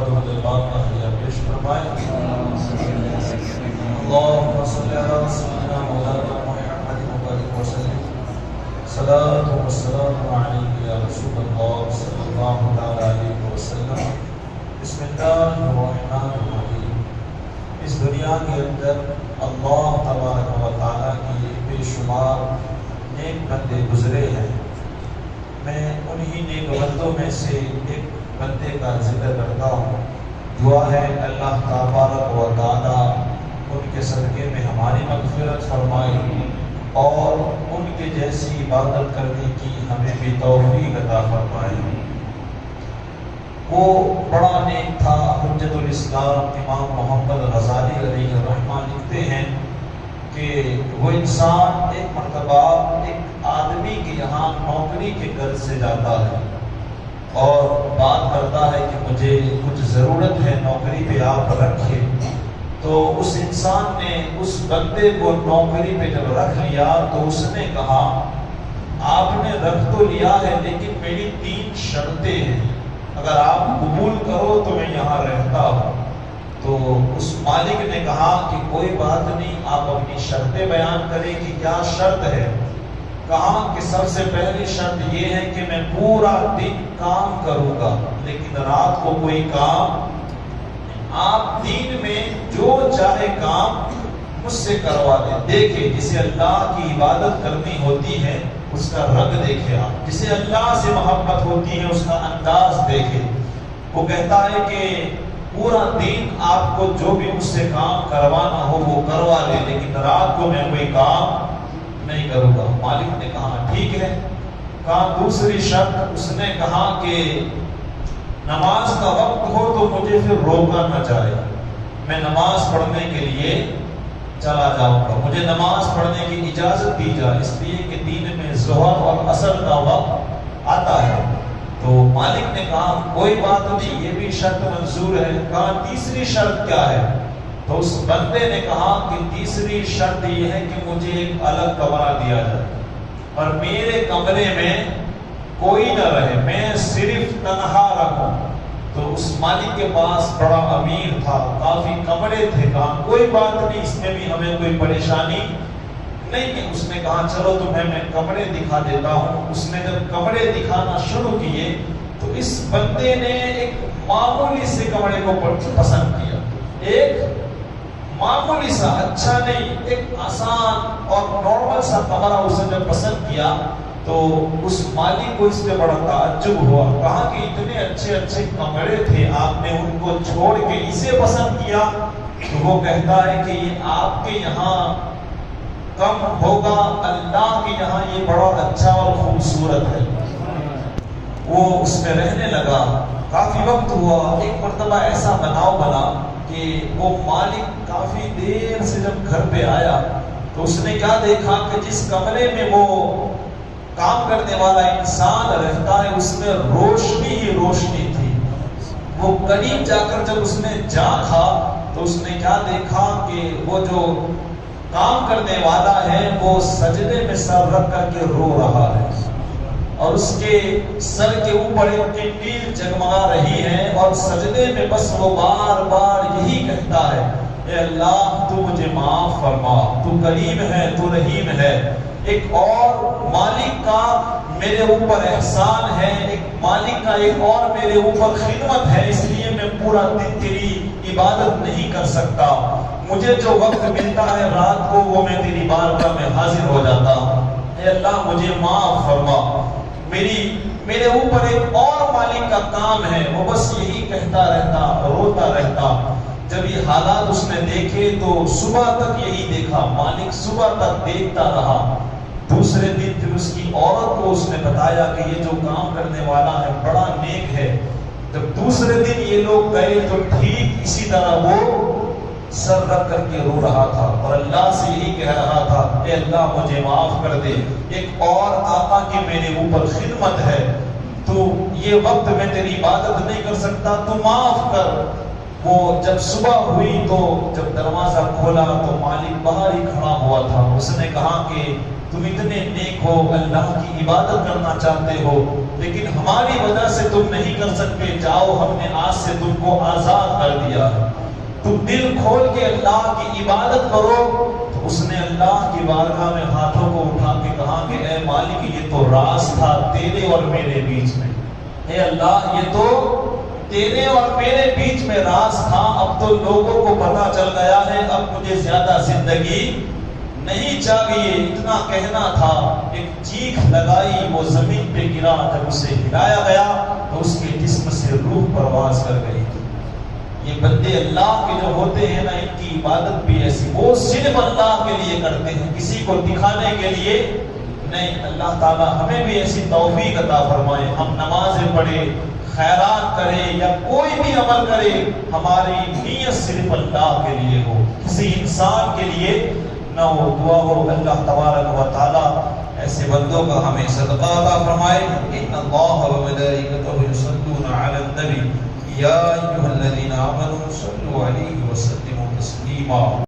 درود پاک کا ہدیہ پیش فرمائیں۔ اللهم صل على سيدنا مولانا محمد وبارك وسلم صلاۃ والسلام علیک یا رسول اللہ صلی اللہ علیہ وسلم۔ بسم اللہ الرحمن الرحیم۔ اس دنیا کے اندر اللہ تبارک و تعالیٰ کی بے شمار نیک بندے گزرے ہیں۔ میں انہی نیک بندوں میں سے ایک بندے کا ذکر کرتا ہوں۔ دعا ہے اللہ تبارک و تعالیٰ ان کے صدقے میں ہماری مغفرت فرمائے اور ان کے جیسی عبادت کرنے کی ہمیں بھی توفیق عطا فرمائے۔ وہ بڑا نیک تھا، حجت الاسلام امام محمد غزالی علیہ الرحمہ لکھتے ہیں کہ وہ انسان ایک مرتبہ ایک آدمی کے یہاں نوکری کے غرض سے جاتا ہے اور بات کرتا ہے کہ مجھے کچھ ضرورت ہے، نوکری پہ آپ رکھے۔ تو اس انسان نے اس بندے کو نوکری پہ جب رکھ لیا تو اس نے کہا آپ نے رکھ تو لیا ہے لیکن میری 3 شرطیں ہیں، اگر آپ قبول کرو تو میں یہاں رہتا ہوں۔ تو اس مالک نے کہا کہ کوئی بات نہیں، آپ اپنی شرطیں بیان کریں کہ کیا شرط ہے۔ کہا کہ سب سے پہلی شرط یہ ہے کہ میں پورا دن کام کروں گا لیکن رات کو کوئی کام، آپ دین میں جو چاہے کام مجھ سے کروا دیں۔ دیکھیں جسے اللہ کی عبادت کرنی ہوتی ہے اس کا رنگ دیکھیں، آپ جسے اللہ سے محبت ہوتی ہے اس کا انداز دیکھیں۔ وہ کہتا ہے کہ پورا دن آپ کو جو بھی مجھ سے کام کروانا ہو وہ کروا لیں لیکن رات کو میں کوئی کام نہیں کروں گا۔ مالک نے کہا ٹھیک ہے۔ کہا دوسری شرط، اس نے کہا کہ نماز کا وقت ہو تو مجھے پھر روکا نہ جائے، میں نماز پڑھنے کے لیے چلا جاؤں گا، مجھے نماز پڑھنے کی اجازت دی جائے، اس لیے کہ دین میں ظہر اور عصر کا وقت آتا ہے۔ تو مالک نے کہا کوئی بات نہیں، یہ بھی شرط منظور ہے۔ کہا تیسری شرط کیا ہے؟ تو اس بندے نے کہا کہ تیسری شرط یہ ہے کہ مجھے ایک الگ کمرہ دیا جائے اور میرے کمرے میں کوئی نہ رہے، میں صرف تنہا رہوں۔ تو اس مالک کے پاس بڑا امیر تھا، کافی کمرے تھے۔ کہا کوئی بات نہیں، اس میں بھی ہمیں کوئی پریشانی نہیں کہ اس نے کہا چلو تمہیں میں کمرے دکھا دیتا ہوں۔ اس نے جب کمرے دکھانا شروع کیے تو اس بندے نے ایک معمولی سے کمرے کو پسند کیا، ایک معمولی سا، اچھا نہیں، ایک آسان اور نارمل سا کمرہ اس نے جب پسند کیا تو اس مالک کو اس پہ بڑا تعجب ہوا۔ کہا کہ اتنے اچھے اچھے کمرے تھے، آپ نے ان کو چھوڑ کے اسے پسند کیا؟ تو وہ کہتا ہے کہ یہ آپ کے یہاں کم ہوگا، اللہ کے یہاں یہ بڑا اچھا اور خوبصورت ہے۔ وہ اس میں رہنے لگا، کافی وقت ہوا۔ ایک مرتبہ ایسا بناؤ بنا کہ وہ مالک کافی دیر سے جب گھر پہ آیا تو اس نے کیا دیکھا کہ جس کمرے میں وہ کام کرنے والا انسان رہتا ہے اس میں روشنی ہی روشنی تھی۔ وہ قریب جا کر جب اس نے جھانکا تو اس نے کیا دیکھا کہ وہ جو کام کرنے والا ہے وہ سجدے میں سر رکھ کر کے رو رہا ہے اور اس کے سر کے اوپر ایک کنڈیل جگمگا رہی ہے اور سجدے میں بس وہ بار بار یہی کہتا ہے اے اللہ تو مجھے معاف فرما، تو کریم ہے، تو رحیم ہے۔ ایک اور مالک کا میرے اوپر احسان ہے، ایک مالک کا ایک اور میرے اوپر خدمت ہے، اس لیے میں پورا دن تیری عبادت نہیں کر سکتا۔ مجھے جو وقت ملتا ہے رات کو وہ میں تیری بارگاہ میں حاضر ہو جاتا ہوں۔ اے اللہ مجھے معاف فرما۔ میرے اوپر ایک اور مالک کا کام ہے، وہ بس یہی کہتا رہتا، روتا رہتا۔ جب یہ حالات اس نے دیکھے تو صبح تک یہی دیکھا، مالک صبح تک دیکھتا رہا۔ دوسرے دن پھر اس کی عورت کو اس نے بتایا کہ یہ جو کام کرنے والا ہے بڑا نیک ہے۔ جب دوسرے دن یہ لوگ گئے تو ٹھیک اسی طرح وہ سر رکھ کر کے رو رہا تھا اور اللہ سے یہی کہہ رہا تھا اے اللہ مجھے معاف کر دے، ایک اور آقا کی میرے اوپر خدمت ہے، تو یہ وقت میں تیری عبادت نہیں کر سکتا، تو معاف کر۔ وہ جب صبح ہوئی تو جب دروازہ کھولا تو مالک باہر ہی کھڑا ہوا تھا۔ اس نے کہا کہ تم اتنے نیک ہو، اللہ کی عبادت کرنا چاہتے ہو، لیکن ہماری وجہ سے تم نہیں کر سکتے، جاؤ ہم نے آج سے تم کو آزاد کر دیا، تم دل کھول کے اللہ کی عبادت کرو۔ تو اس نے اللہ کی بارگاہ میں ہاتھوں کو اٹھا کے کہا کہ اے مالک یہ تو راز تھا تیرے اور میرے بیچ میں، اے اللہ یہ تو تیرے اور میرے بیچ میں راز تھا، اب تو لوگوں کو پتہ چل گیا ہے، اب مجھے زیادہ زندگی نہیں چاہیے۔ اتنا کہنا تھا، ایک چیخ لگائی، وہ زمین پہ گرا، جب اسے ہلایا گیا تو اس کے جسم سے روح پرواز کر گئی۔ یہ بندے اللہ کے جو ہوتے ہیں نا، ان کی عبادت بھی ایسی، وہ صرف اللہ کے لیے کرتے ہیں، کسی کو دکھانے کے لیے نہیں۔ اللہ تعالیٰ ہمیں بھی ایسی توفیق عطا فرمائے، ہم نمازیں پڑھیں، خیرات کریں یا کوئی بھی عمل کرے، ہماری نیت صرف اللہ کے لیے ہو، کسی انسان کے لیے نہ ہو۔ دعا ہو اللہ تبارک و تعالیٰ ایسے بندوں کا ہمیں صدقہ عطا فرمائے۔ ان اللہ و ملائکتہ یصلون علی النبی یا ایھا الذین آمنوا صلوا علیہ وسلموا تسلیما۔